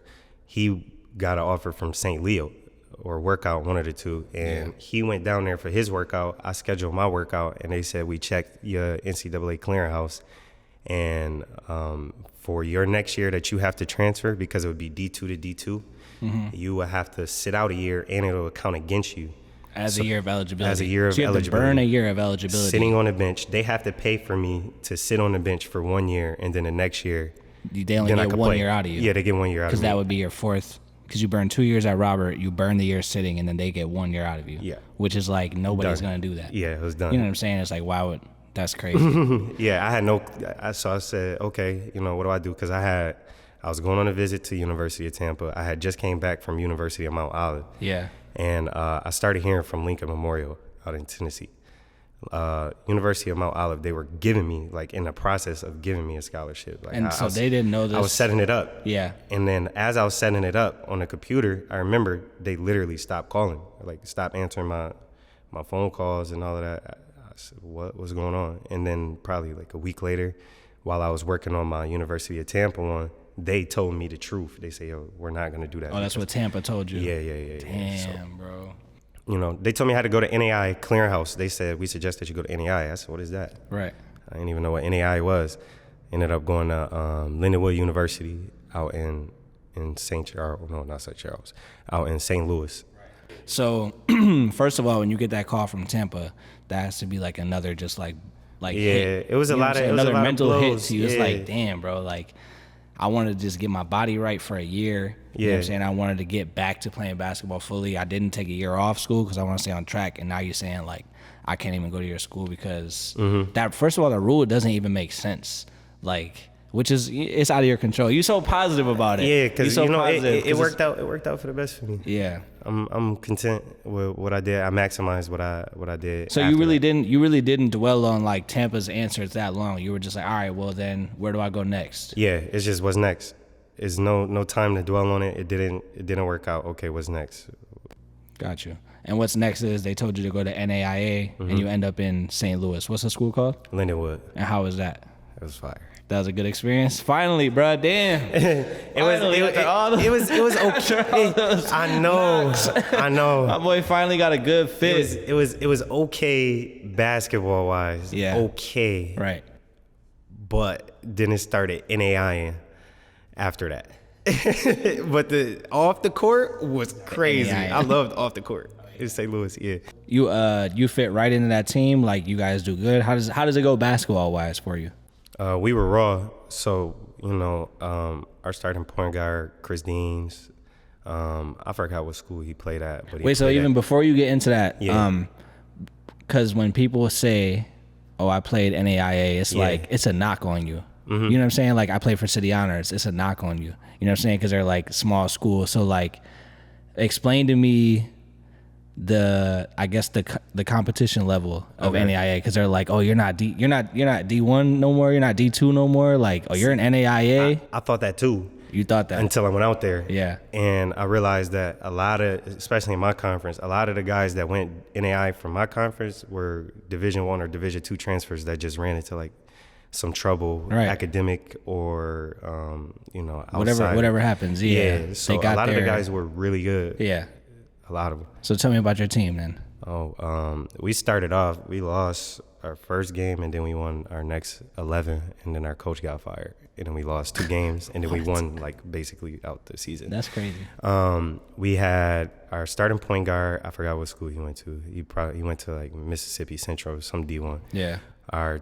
he got an offer from St. Leo or workout, one of the two, and he went down there for his workout. I scheduled my workout, and they said we checked your NCAA clearinghouse, and for your next year that you have to transfer, because it would be D2 to D2, you will have to sit out a year, and it'll count against you. As a year of eligibility. As a year of so you have eligibility. to burn a year of eligibility. Sitting on the bench, they have to pay for me to sit on the bench for 1 year, and then the next year, They only then I get could 1 play. year out of you. Yeah, they get 1 year out of Because me. that would be your fourth. Because you burn 2 years at Robert, you burn the year sitting, and then they get 1 year out of you. Yeah. Which is like nobody's Done. going to do that. Yeah, it was done. You know what I'm saying? It's like, why would, that's crazy. Yeah, I had so I said, okay, what do I do? Because I was going on a visit to University of Tampa. I had just came back from University of Mount Olive. Yeah. And I started hearing from Lincoln Memorial out in Tennessee. University of Mount Olive, they were giving me, like, in the process of giving me a scholarship. Like, And so they didn't know this. I was setting it up. Yeah. And then as I was setting it up on the computer, I remember they literally stopped calling, like stopped answering my phone calls and all of that. I said, what was going on? And then probably like a week later, while I was working on my University of Tampa one, they told me the truth. They say, yo, we're not going to do that. Oh, that's what Tampa told you? Yeah. Damn, bro. So, they told me I had to go to NAIA clearinghouse. They said, we suggest that you go to NAIA. I said, what is that? Right. I didn't even know what NAIA was. Ended up going to Lindenwood University out in St. Charles. No, not St. Charles. Out in St. Louis. So, first of all, when you get that call from Tampa, that has to be like another just like Yeah, hit. it was a You know lot what I'm of- saying? it was a another lot of mental hit blows. to you. It's Yeah. like, damn, bro, like I wanted to just get my body right for a year. You know what I'm Yeah. saying? I wanted to get back to playing basketball fully. I didn't take a year off school because I want to stay on track. And now you're saying like I can't even go to your school because that. First of all, the rule doesn't even make sense. Like, which is it's out of your control. You're so positive about it. Yeah, because You're so positive, it 'cause worked out. It worked out for the best for me. Yeah. I'm content with what I did. I maximized what I did. So after you really that. didn't dwell on like Tampa's answers that long. You were just like, all right, well then where do I go next? Yeah, it's just what's next. It's no time to dwell on it. It didn't work out. Okay, what's next? Got you. And what's next is they told you to go to NAIA and you end up in St. Louis. What's the school called? Lindenwood. And how was that? It was fire. That was a good experience. Finally, bro. Damn. It was okay. I know. My boy finally got a good fit. It was okay basketball wise. Yeah. Okay. Right. But then it started NAIA after that. But the off the court was crazy. NAIA. I loved off the court in St. Louis. Yeah. You fit right into that team. Like you guys do good. How does it go basketball wise for you? We were raw, so our starting point guard, Chris Deans. I forgot what school he played at. But Wait, so even before you get into that, Yeah. because when people say, "Oh, I played NAIA," it's like it's a knock on you. You know what I'm saying? Like I played for City Honors, it's a knock on you. You know what I'm saying? Because they're like small schools. So like, explain to me the competition level of NAIA, because they're like, oh, you're not D1 no more, you're not D2 no more, like, oh, you're an NAIA. I thought that too. You thought that until I went out there. Yeah. And I realized that a lot of, especially in my conference, a lot of the guys that went NAI from my conference were Division 1 or Division 2 transfers that just ran into like some trouble, academic or outside. whatever happens. Yeah. So a lot of the guys were really good. Yeah. A lot of them. So tell me about your team then. We started off, we lost our first game and then we won our next 11 and then our coach got fired and then we lost 2 games and then we won like basically out the season. That's crazy. We had our starting point guard, I forgot what school he went to. He went to like Mississippi Central, some D1. Yeah. Our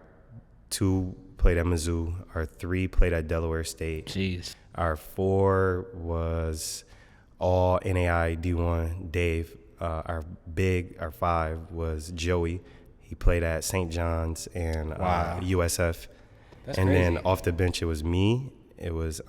2 played at Mizzou. Our 3 played at Delaware State. Jeez. Our 4 was all NAI D1, Dave. Our 5 was Joey. He played at St. John's and USF. That's and crazy. then off the bench, it was me. It was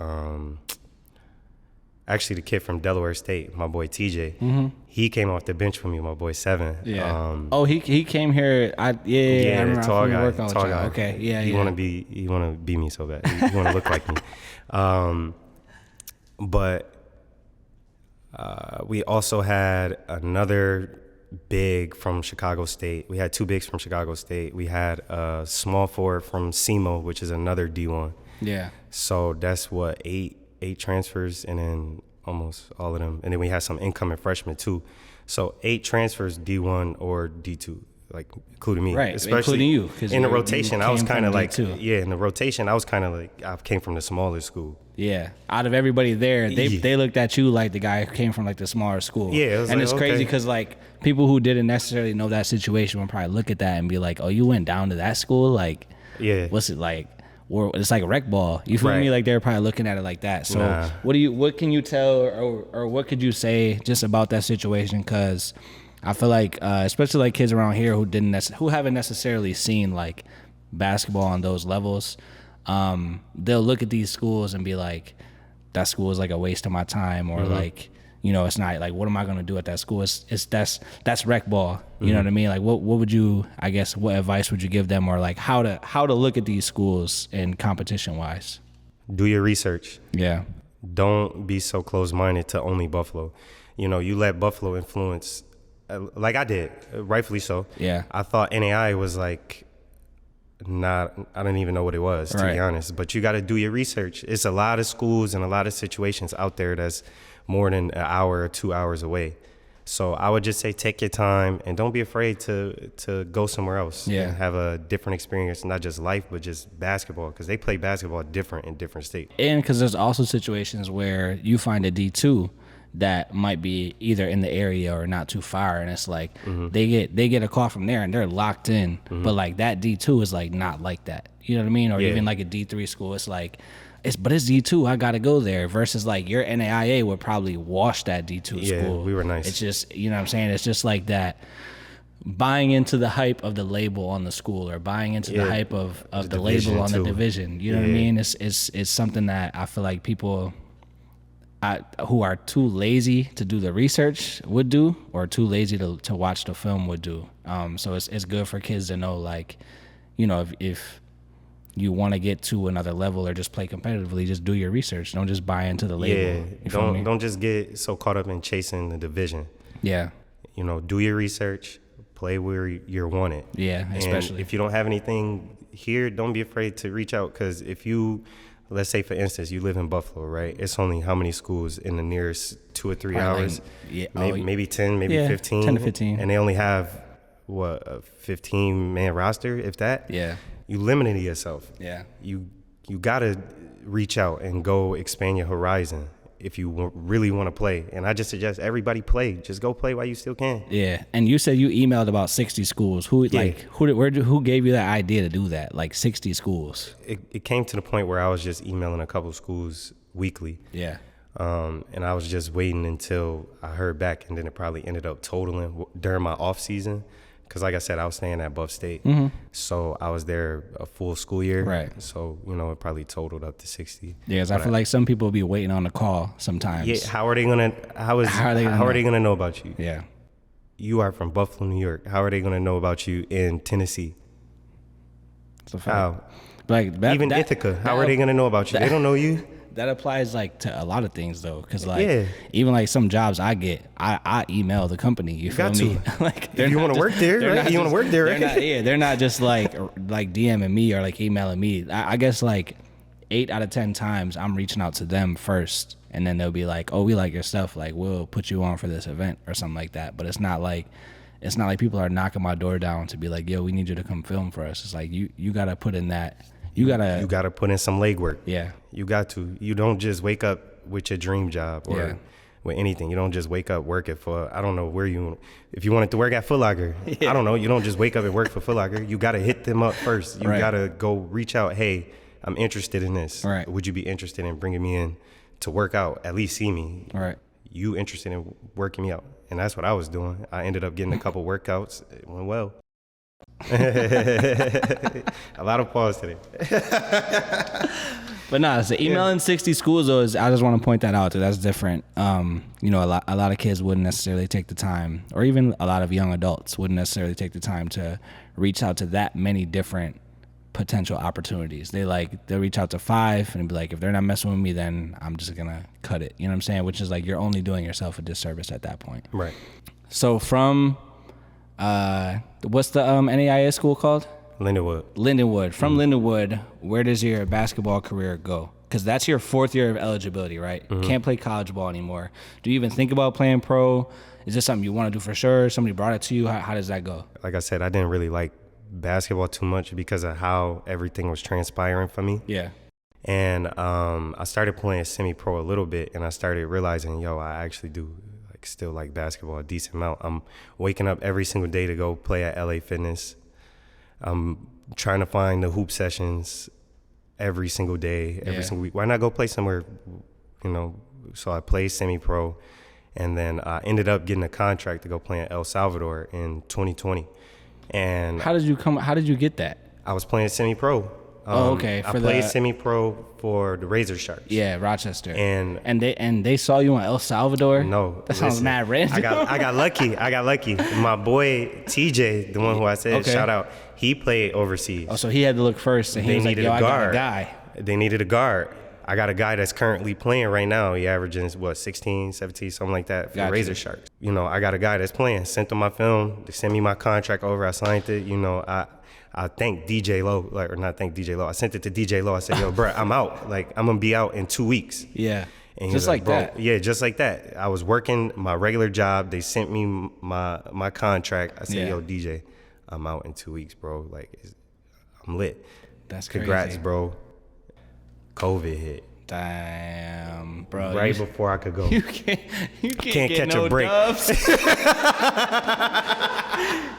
actually the kid from Delaware State, my boy TJ. Mm-hmm. He came off the bench for me, my boy Seven. Yeah. He came here. I remember tall guy. Okay. Yeah. You want to be me so bad. You want to look like me. But we also had another big from Chicago State. We had 2 bigs from Chicago State. We had a small forward from SEMO, which is another D1. Yeah. So that's what, 8 transfers, and then almost all of them. And then we had some incoming freshmen too. So 8 transfers, D1 or D2, like including me. Right, especially including you. In the rotation, I was kind of like, D2. in the rotation, I was kind of like, I came from the smaller school. Yeah, out of everybody there, they looked at you like the guy who came from like the smaller school. Yeah, it was and like, it's crazy because like people who didn't necessarily know that situation would probably look at that and be like, "Oh, you went down to that school? Like, what's it like? Or it's like a rec ball." You feel me? Like they're probably looking at it like that. So what can you tell or what could you say just about that situation? Because I feel like especially like kids around here who haven't necessarily seen like basketball on those levels. They'll look at these schools and be like, that school is like a waste of my time, or like, it's not like, what am I going to do at that school? That's rec ball. You know what I mean? Like what would you, I guess, what advice would you give them, or like how to look at these schools in competition wise? Do your research. Yeah. Don't be so close-minded to only Buffalo. You let Buffalo influence, like I did, rightfully so. Yeah. I thought NAI was like, I don't even know what it was, to be honest. But you got to do your research. It's a lot of schools and a lot of situations out there that's more than an hour or 2 hours away. So I would just say take your time and don't be afraid to go somewhere else and have a different experience, not just life, but just basketball, because they play basketball different in different states. And because there's also situations where you find a D2 that might be either in the area or not too far, and it's like they get a call from there and they're locked in, but like that D2 is like not like that, you know what I mean? Or even like a D3 school, it's like it's D2, I gotta go there, versus like your NAIA would probably wash that D2 school. We were nice. It's just, you know what I'm saying, it's just like that buying into the hype of the label on the school, or buying into the hype of the label on the division, you know what I mean? It's something that I feel like people who are too lazy to do the research would do, or too lazy to watch the film would do. So it's good for kids to know, like, if you want to get to another level or just play competitively, just do your research. Don't just buy into the label. Yeah, don't just get so caught up in chasing the division. Yeah. Do your research, play where you're wanted. Yeah, especially. And if you don't have anything here, don't be afraid to reach out, because if you, let's say, for instance, you live in Buffalo, right? It's only how many schools in the nearest 2 or 3 hours? Maybe 10, maybe 15. 10 to 15. And they only have, a 15-man roster, if that? Yeah. You limited yourself. Yeah. You got to reach out and go expand your horizon. if you really want to play. And I just suggest everybody play. Just go play while you still can. Yeah. And you said you emailed about 60 schools. Who gave you that idea to do that? Like 60 schools. It came to the point where I was just emailing a couple schools weekly. Yeah. And I was just waiting until I heard back, and then it probably ended up totaling during my off season. Because like I said, I was staying at Buff State. Mm-hmm. So I was there a full school year. Right. So, it probably totaled up to 60. Yeah, because I feel like some people be waiting on the call sometimes. Yeah, how are they going to know about you? Yeah. You are from Buffalo, New York. How are they going to know about you in Tennessee? It's a fact. How? Like even Ithaca, how are they going to know about you? They don't know you. That applies like to a lot of things though, because even like some jobs I get, I email the company. You feel me? Like if you want to work there, right? You want to work there, right? They're not just like DMing me or like emailing me. I guess like 8 out of 10 times I'm reaching out to them first, and then they'll be like, "Oh, we like your stuff. Like we'll put you on for this event or something like that." But it's not like people are knocking my door down to be like, "Yo, we need you to come film for us." It's like you gotta put in that. You gotta put in some legwork. Yeah. You got to. You don't just wake up with your dream job or with anything. You don't just wake up working for, I don't know where if you wanted to work at Foot Locker, I don't know. You don't just wake up and work for Foot Locker. You got to hit them up first. You got to go reach out. Hey, I'm interested in this. Right. Would you be interested in bringing me in to work out? At least see me. Right. You interested in working me out? And that's what I was doing. I ended up getting a couple workouts. It went well. A lot of pause today. But nah, so emailing 60 schools though I just want to point that out that that's different. A lot of kids wouldn't necessarily take the time, or even a lot of young adults wouldn't necessarily take the time to reach out to that many different potential opportunities. They'll reach out to 5 and be like, if they're not messing with me, then I'm just gonna cut it. You know what I'm saying? Which is like you're only doing yourself a disservice at that point. Right. So from what's the NAIA school called? Lindenwood. From Lindenwood, where does your basketball career go? Because that's your 4th year of eligibility, right? Mm-hmm. Can't play college ball anymore. Do you even think about playing pro? Is this something you want to do for sure? Somebody brought it to you? How does that go? Like I said, I didn't really like basketball too much because of how everything was transpiring for me. Yeah. And I started playing semi-pro a little bit, and I started realizing, I actually do still like basketball a decent amount. I'm waking up every single day to go play at LA Fitness. I'm trying to find the hoop sessions every single day, every single week. Why not go play somewhere, So I played semi-pro, and then I ended up getting a contract to go play in El Salvador in 2020. And how did you get that? I was playing semi-pro. Okay. I played semi-pro for the Razor Sharks. Yeah, Rochester. And they saw you in El Salvador? No. That sounds mad random. I got lucky. My boy TJ, the one who I said, shout out, he played overseas. Oh, so he had to look first, and he was like, yo, I got a guy. They needed a guard. I got a guy that's currently playing right now. He averaging, 16, 17, something like that for the Razor Sharks. I got a guy that's playing. Sent them my film. They sent me my contract over. I signed it. I thank DJ Low, I sent it to DJ Low. I said, yo, bro, I'm out. I'm going to be out in 2 weeks. Yeah. And just like that. Yeah, just like that. I was working my regular job. They sent me my contract. I said, yo, DJ, I'm out in 2 weeks, bro. I'm lit. That's crazy. Congrats, bro. COVID hit. Damn, bro. Right before I could go. You can't catch no a break.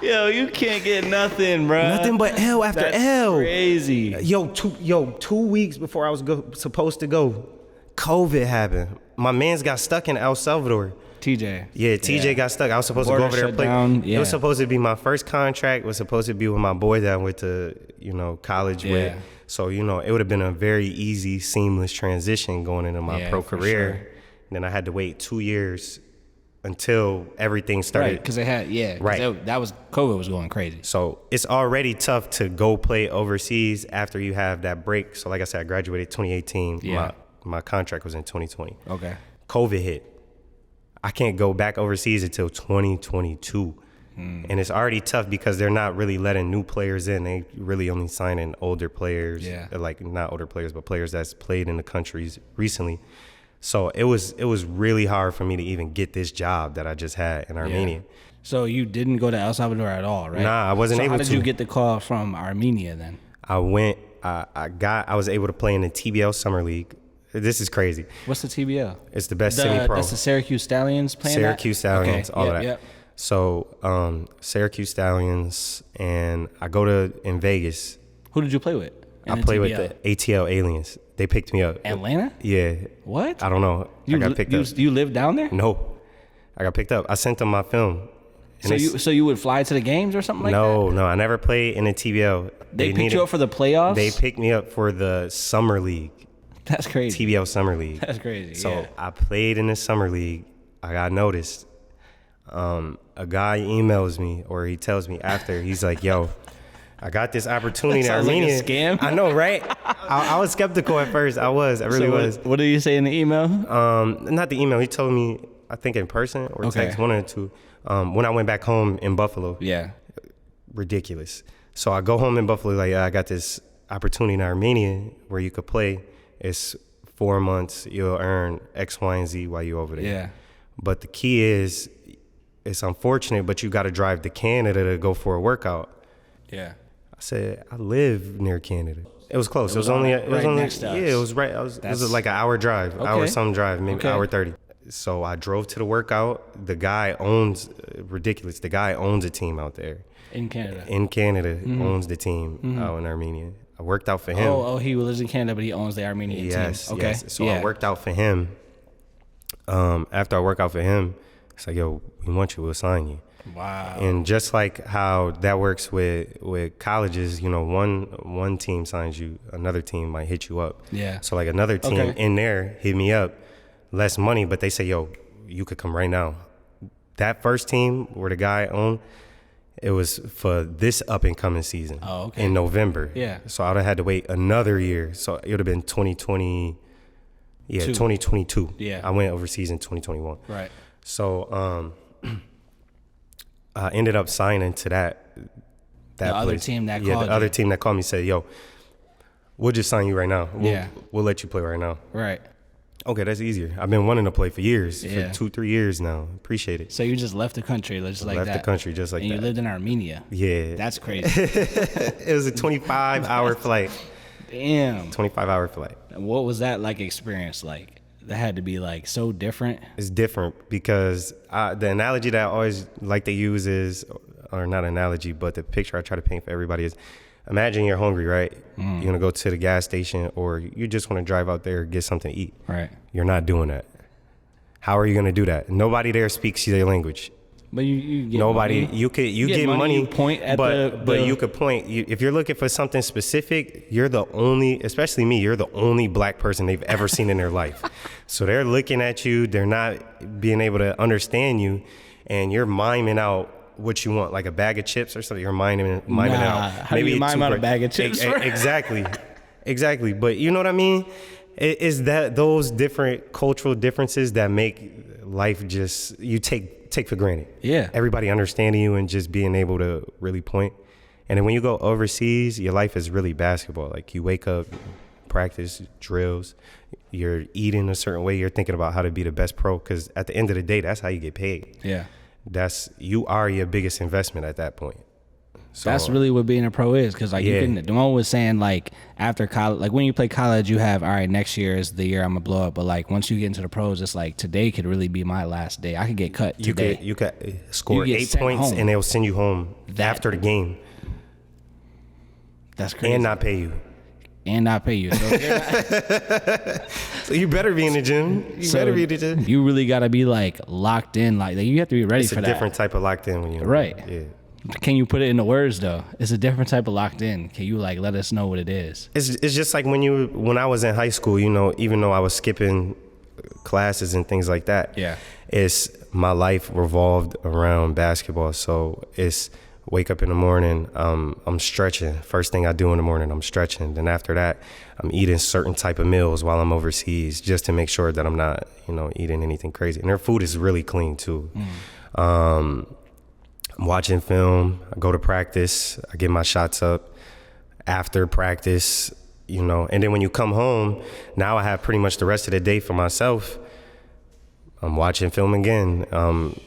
Yo, you can't get nothing, bro. Nothing but L after That's L. Crazy. 2 weeks before I was supposed to go, COVID happened. My man's got stuck in El Salvador. TJ. Yeah, TJ got stuck. I was supposed to go over there and play. Yeah. It was supposed to be my first contract. It was supposed to be with my boy that I went to, college with. So, it would have been a very easy, seamless transition going into my pro career. Sure. Then I had to wait 2 years until everything started. Right, because they had, COVID was going crazy. So it's already tough to go play overseas after you have that break. So like I said, I graduated 2018. Yeah. My contract was in 2020. Okay. COVID hit. I can't go back overseas until 2022. And it's already tough because they're not really letting new players in. They really only signing older players. Yeah. Not older players, but players that's played in the countries recently. So it was really hard for me to even get this job that I just had in Armenia. Yeah. So you didn't go to El Salvador at all, right? Nah, I wasn't able to. How did you get the call from Armenia then? I was able to play in the TBL Summer League. This is crazy. What's the TBL? It's the best semi-pro. That's the Syracuse Stallions playing Syracuse Stallions, all of that. Yep. So Syracuse Stallions, and I go in Vegas. Who did you play with? I play with the ATL Aliens. They picked me up. Atlanta? Yeah. What? I don't know. I got picked up. You live down there? No. I got picked up. I sent them my film. So you would fly to the games or something like that? No. I never played in the TBL. They picked you up for the playoffs? They picked me up for the summer league. That's crazy. TBL summer league. That's crazy. So I played in the summer league. I got noticed. A guy emails me, or he tells me after. He's like, "Yo, I got this opportunity in Armenia." Like a scam. I know, right? I was skeptical at first. I really was. What did you say in the email? Not the email. He told me, I think in person or text, one or two. When I went back home in Buffalo. Yeah. Ridiculous. So I go home in Buffalo, like, I got this opportunity in Armenia where you could play. It's 4 months. You'll earn X, Y, and Z while you're over there. Yeah. But the key is, it's unfortunate, but you got to drive to Canada to go for a workout. Yeah. I said, I live near Canada. It was close. It was only next to us. Yeah, it was right. It was like an hour drive, hour some drive, maybe hour 30. So I drove to the workout. The guy owns, ridiculous. The guy owns a team out there. In Canada. Owns the team out in Armenia. I worked out for him. Oh, he lives in Canada, but he owns the Armenian team. Yes. Okay. Yes. So I worked out for him. After I work out for him, it's like, yo, we want you, we'll sign you. Wow. And just like how that works with colleges, you know, one team signs you, another team might hit you up. Yeah. So like another team in there hit me up, less money, but they say, yo, you could come right now. That first team where the guy owned, it was for this up and coming season. Oh, okay. In November. Yeah. So I'd have had to wait another year. So it would have been 2020. Yeah, 2022. Yeah. I went overseas in 2021. Right. So I ended up signing to that other team that called you. The other team that called me said, yo, we'll just sign you right now. We'll let you play right now. Right. Okay, that's easier. I've been wanting to play for years, for 2-3 years now. Appreciate it. So you just left the country just like that? Left the country just like that. And you lived in Armenia? Yeah. That's crazy. It was a 25-hour flight. Damn. 25-hour flight. What was that like experience like? That had to be like so different. It's different because the analogy that I always like to use is, or not analogy, but the picture I try to paint for everybody is, imagine you're hungry, right? You're going to go to the gas station, or you just want to drive out there and get something to eat. Right. You're not doing that. How are you going to do that? Nobody there speaks your language. But you get nobody money. you get money. You point at but you could point. If you're looking for something specific, you're the only, especially me, you're the only black person they've ever seen in their life. So they're looking at you. They're not being able to understand you, and you're miming out what you want, like a bag of chips or something. You're miming out. How do you mime out a bag of chips? Exactly. But you know what I mean? Is that those different cultural differences that make life just, you take for granted. Yeah. Everybody understanding you and just being able to really point. And then when you go overseas, your life is really basketball. Like you wake up, practice, drills, you're eating a certain way, you're thinking about how to be the best pro, because at the end of the day, that's how you get paid. Yeah. You are your biggest investment at that point. So that's really what being a pro is, because like you can. Damone was saying like after college, like when you play college, you have, all right, next year is the year I'm gonna blow up. But like once you get into the pros, it's like today could really be my last day. I could get cut today. You could score 8 points home, and they'll send you home after the game. That's crazy. And not pay you. So you better be in the gym. You really gotta be like locked in. Like you have to be ready for that. It's a different type of locked in when you're right. Yeah. Can you put it into words though? It's a different type of locked in. Can you like let us know what it is? It's just like when I was in high school, you know, even though I was skipping classes and things like that. Yeah. It's my life revolved around basketball. So it's wake up in the morning, I'm stretching. First thing I do in the morning, I'm stretching. Then after that, I'm eating certain type of meals while I'm overseas just to make sure that I'm not, you know, eating anything crazy. And their food is really clean too. I'm watching film, I go to practice, I get my shots up after practice, you know, and then when you come home, now I have pretty much the rest of the day for myself. I'm watching film again,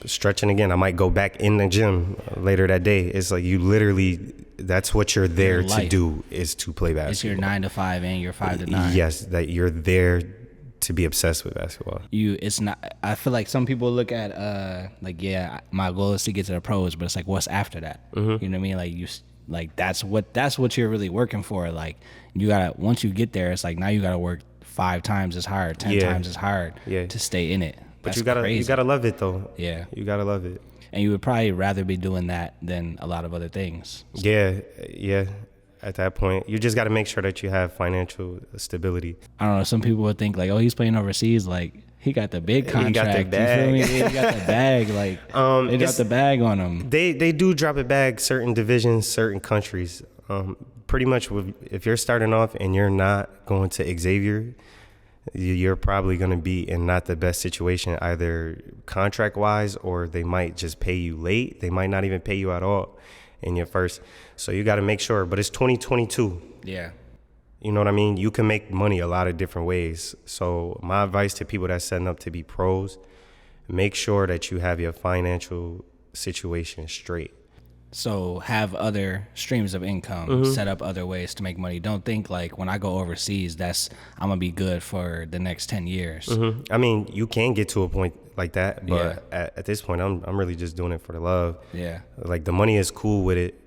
stretching again. I might go back in the gym later that day. It's like you literally, that's what you're there to do, is to play basketball. It's your 9 to 5 and your 5 to 9. Yes, that you're there to be obsessed with basketball. It's not. I feel like some people look at like, yeah, my goal is to get to the pros, but it's like, what's after that? You know what I mean? Like that's what you're really working for. Like you gotta, once you get there, it's like now you gotta work 5 times as hard, 10 times as hard to stay in it. But you gotta love it though. Yeah, you gotta love it. And you would probably rather be doing that than a lot of other things. Yeah. At that point, you just got to make sure that you have financial stability. I don't know. Some people would think like, oh, he's playing overseas. Like he got the big contract. He got the bag. You feel me? He got the bag. Like they got the bag on him. They do drop a bag. Certain divisions, certain countries. Pretty much, if you're starting off and you're not going to Xavier, you're probably going to be in not the best situation, either contract wise, or they might just pay you late. They might not even pay you at all in your first. So you got to make sure. But it's 2022. Yeah. You know what I mean? You can make money a lot of different ways. So my advice to people that's setting up to be pros, make sure that you have your financial situation straight. So have other streams of income, set up other ways to make money. Don't think like when I go overseas, I'm going to be good for the next 10 years. I mean, you can get to a point like that, but at this point, I'm really just doing it for the love. Yeah. Like the money is cool with it,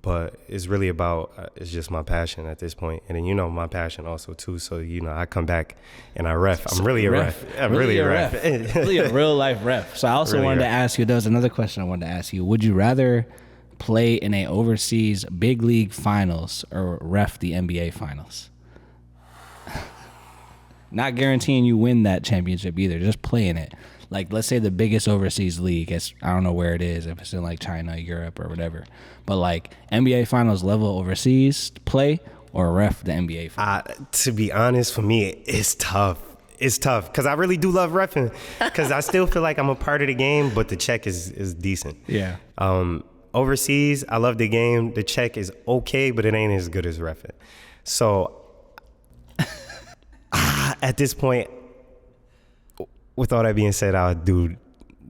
but it's really about, it's just my passion at this point. And then, my passion also too. So, I come back and I ref. I'm really a ref. I'm really a ref. Really a real life ref. So I also wanted to ask you, there was another question I wanted to ask you. Would you rather play in a overseas big league finals or ref the NBA finals? Not guaranteeing you win that championship either, just playing it. Like, let's say the biggest overseas league, I don't know where it is, if it's in like China, Europe, or whatever. But like NBA finals level overseas play or ref the NBA finals? To be honest, for me, it's tough. It's tough because I really do love reffing because I still feel like I'm a part of the game, but the check is decent. Yeah. Overseas, I love the game. The check is okay, but it ain't as good as reffing. So at this point, with all that being said, I'll do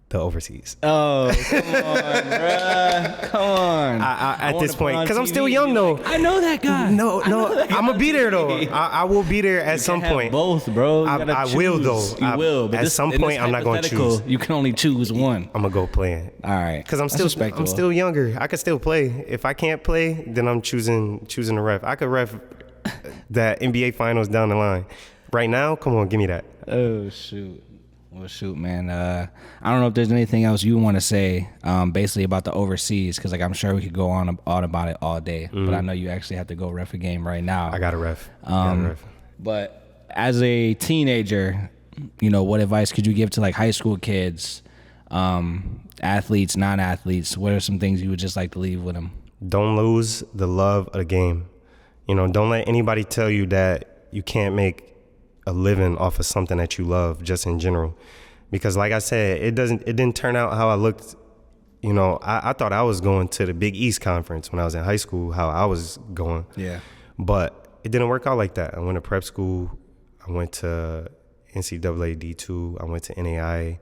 the overseas. Oh, come on, bruh. Come on. At this point, because I'm still young, though. I know that guy. No, I'm going to be there, though. I will be there at some point. Both, bro. I will, though. You will. But at some point, I'm not going to choose. You can only choose one. I'm going to go playing. All right. Because I'm still younger. I could still play. If I can't play, then I'm choosing the ref. I could ref that NBA finals down the line. Right now, come on, give me that. Oh, shoot. Well, shoot, man. I don't know if there's anything else you want to say, basically about the overseas, because like I'm sure we could go on about it all day. But I know you actually have to go ref a game right now. I got a ref. But as a teenager, what advice could you give to like high school kids, athletes, non-athletes? What are some things you would just like to leave with them? Don't lose the love of the game. Don't let anybody tell you that you can't make a living off of something that you love, just in general. Because like I said, it didn't turn out how I looked. I thought I was going to the Big East Conference when I was in high school, how I was going. Yeah. But it didn't work out like that. I went to prep school. I went to NCAA D2. I went to NAIA.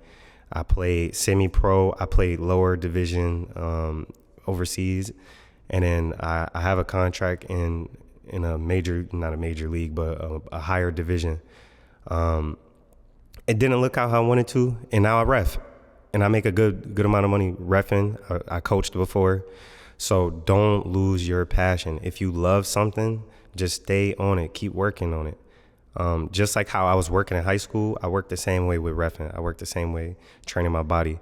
I played semi-pro. I played lower division overseas. And then I have a contract in a major, not a major league, but a higher division. It didn't look out how I wanted to, and now I ref, and I make a good amount of money reffing. I coached before, so don't lose your passion. If you love something, just stay on it, keep working on it. Just like how I was working in high school, I worked the same way with reffing. I worked the same way training my body.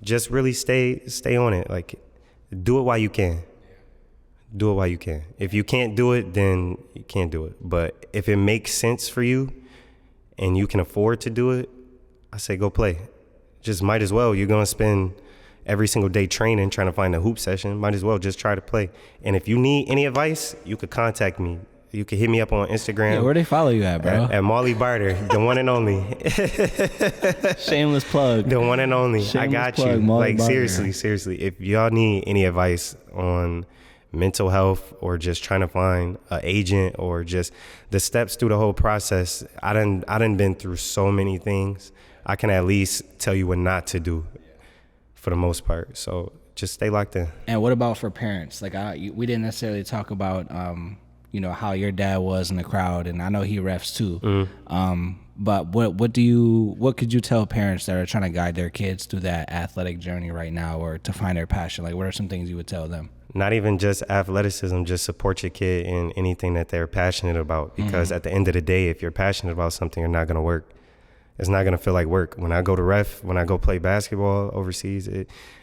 Just really stay on it. Like, do it while you can. Do it while you can. If you can't do it, then you can't do it. But if it makes sense for you and you can afford to do it, I say go play. Just might as well. You're going to spend every single day training, trying to find a hoop session. Might as well just try to play. And if you need any advice, you could contact me. You can hit me up on Instagram. Yeah, where they follow you at, bro? At Molly Barter, the one and only. Shameless plug. The one and only. Shameless I got plug, you. Molly Like, Barter. seriously. If y'all need any advice on mental health or just trying to find an agent or just the steps through the whole process, I done been through so many things. I can at least tell you what not to do for the most part. So just stay locked in. And what about for parents? Like, we didn't necessarily talk about, how your dad was in the crowd, and I know he refs too. But what could you tell parents that are trying to guide their kids through that athletic journey right now, or to find their passion? Like, what are some things you would tell them? Not even just athleticism, just support your kid in anything that they're passionate about. Because at the end of the day, if you're passionate about something, you're not going to work. It's not going to feel like work. When I go to ref, when I go play basketball overseas,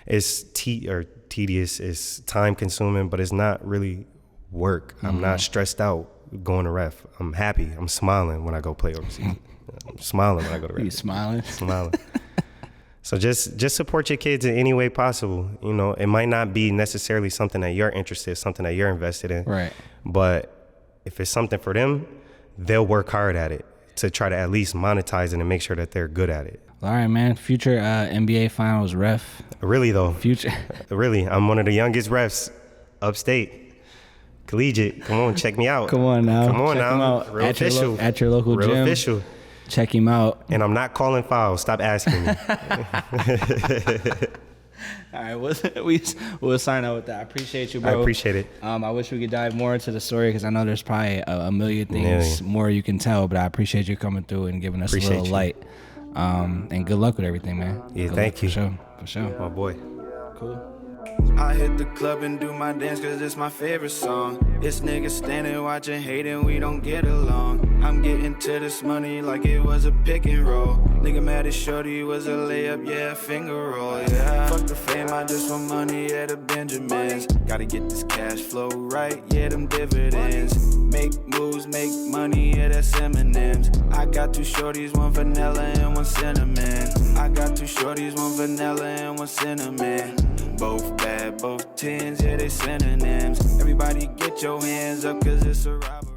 it's tedious, it's time consuming, but it's not really work. I'm not stressed out going to ref. I'm happy. I'm smiling when I go play overseas. I'm smiling when I go to ref. You smiling? Smiling. So just support your kids in any way possible. You know, it might not be necessarily something that you're interested in, something that you're invested in. Right. But if it's something for them, they'll work hard at it to try to at least monetize it and make sure that they're good at it. All right, man. Future NBA Finals ref. Really, though. Future. Really. I'm one of the youngest refs upstate. Collegiate. Come on, check me out. Come on now. Come on Check now. him out. Real official. At your local Real gym. official. Check him out. And I'm not calling fouls. Stop asking me. All right, we'll sign out with that. I appreciate you, bro. I appreciate it. I wish we could dive more into the story because I know there's probably a million things more you can tell, but I appreciate you coming through and giving us a little light. And good luck with everything, man. Yeah, good thank you. For sure. My boy. Cool. I hit the club and do my dance cause it's my favorite song. It's niggas standing watching hating, we don't get along. I'm getting to this money like it was a pick and roll. Nigga mad as shorty was a layup, yeah, finger roll, yeah. Fuck the fame, I just want money, yeah, the Benjamins. Gotta get this cash flow right, yeah, them dividends. Make moves, make money, yeah, that's M&M's. I got two shorties, one vanilla and one cinnamon. I got two shorties, one vanilla and one cinnamon. Both bad, both tens, yeah, they synonyms. Everybody get your hands up cause it's a robbery.